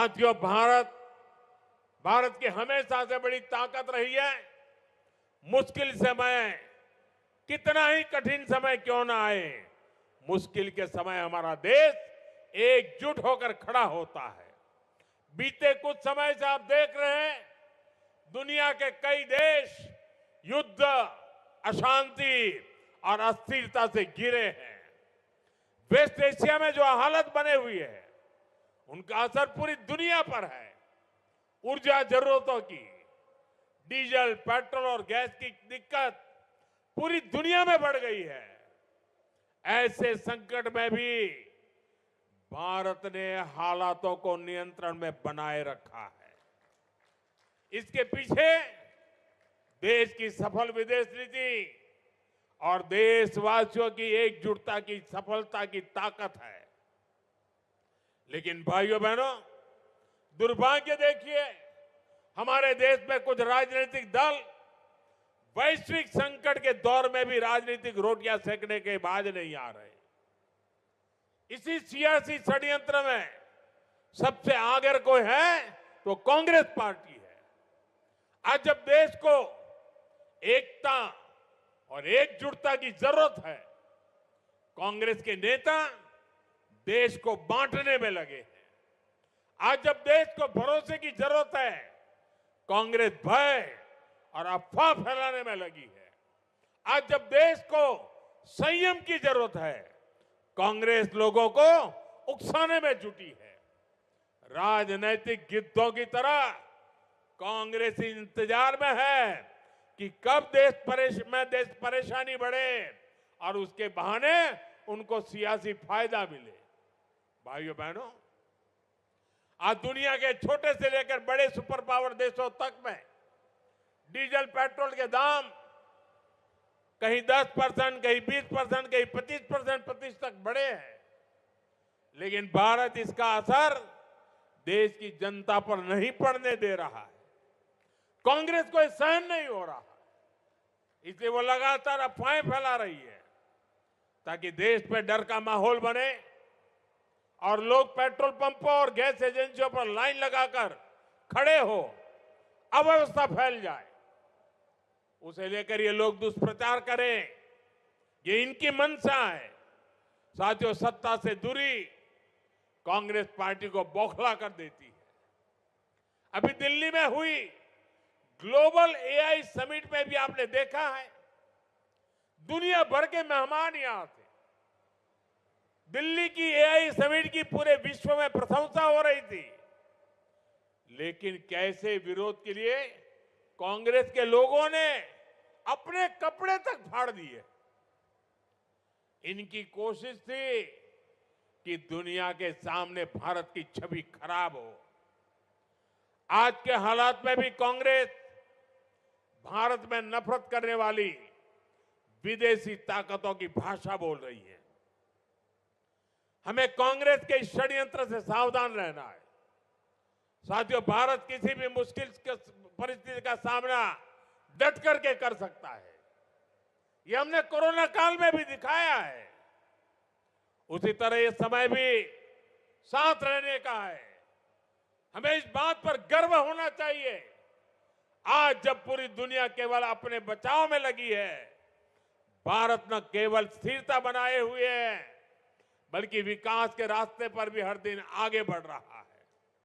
साथियों, भारत की हमेशा से बड़ी ताकत रही है। मुश्किल समय, कितना ही कठिन समय क्यों ना आए, मुश्किल के समय हमारा देश एकजुट होकर खड़ा होता है। बीते कुछ समय से आप देख रहे हैं, दुनिया के कई देश युद्ध, अशांति और अस्थिरता से घिरे हैं। वेस्ट एशिया में जो हालत बने हुई है, उनका असर पूरी दुनिया पर है। ऊर्जा जरूरतों की, डीजल, पेट्रोल और गैस की दिक्कत पूरी दुनिया में बढ़ गई है। ऐसे संकट में भी भारत ने हालातों को नियंत्रण में बनाए रखा है। इसके पीछे देश की सफल विदेश नीति और देशवासियों की एकजुटता की सफलता की ताकत है। लेकिन भाइयों बहनों, दुर्भाग्य देखिए, हमारे देश में कुछ राजनीतिक दल वैश्विक संकट के दौर में भी राजनीतिक रोटियां सेकने के बाज नहीं आ रहे। इसी सियासी षड्यंत्र में सबसे आगे कोई है तो कांग्रेस पार्टी है। आज जब देश को एकता और एकजुटता की जरूरत है, कांग्रेस के नेता देश को बांटने में लगे हैं। आज जब देश को भरोसे की जरूरत है, कांग्रेस भय और अफवाह फैलाने में लगी है। आज जब देश को संयम की जरूरत है, कांग्रेस लोगों को उकसाने में जुटी है। राजनीतिक गिद्धों की तरह कांग्रेस इंतजार में है कि कब देश परेशानी बढ़े और उसके बहाने उनको सियासी फायदा मिले। भाइयों बहनों, आज दुनिया के छोटे से लेकर बड़े सुपर पावर देशों तक में डीजल, पेट्रोल के दाम कहीं 10%, कहीं 20%, कहीं 25% तक बढ़े हैं। लेकिन भारत इसका असर देश की जनता पर नहीं पड़ने दे रहा है। कांग्रेस को सहन नहीं हो रहा, इसलिए वो लगातार अफवाहें फैला रही है ताकि देश पे डर का माहौल बने और लोग पेट्रोल पंपों और गैस एजेंसियों पर लाइन लगाकर खड़े हो, अव्यवस्था फैल जाए। उसे लेकर ये लोग दुष्प्रचार करें, ये इनकी मंशा है। साथियों, सत्ता से दूरी कांग्रेस पार्टी को बौखला कर देती है। अभी दिल्ली में हुई ग्लोबल एआई समिट में भी आपने देखा है, दुनिया भर के मेहमान यहां थे। दिल्ली की एआई समिट की पूरे विश्व में प्रशंसा हो रही थी, लेकिन कैसे विरोध के लिए कांग्रेस के लोगों ने अपने कपड़े तक फाड़ दिए। इनकी कोशिश थी कि दुनिया के सामने भारत की छवि खराब हो। आज के हालात में भी कांग्रेस भारत में नफरत करने वाली विदेशी ताकतों की भाषा बोल रही है। हमें कांग्रेस के इस षड्यंत्र से सावधान रहना है। साथियों, भारत किसी भी मुश्किल परिस्थिति का सामना डट करके कर सकता है। ये हमने कोरोना काल में भी दिखाया है। उसी तरह ये समय भी साथ रहने का है। हमें इस बात पर गर्व होना चाहिए, आज जब पूरी दुनिया केवल अपने बचाव में लगी है, भारत न केवल स्थिरता बनाए हुए है, बल्कि विकास के रास्ते पर भी हर दिन आगे बढ़ रहा है।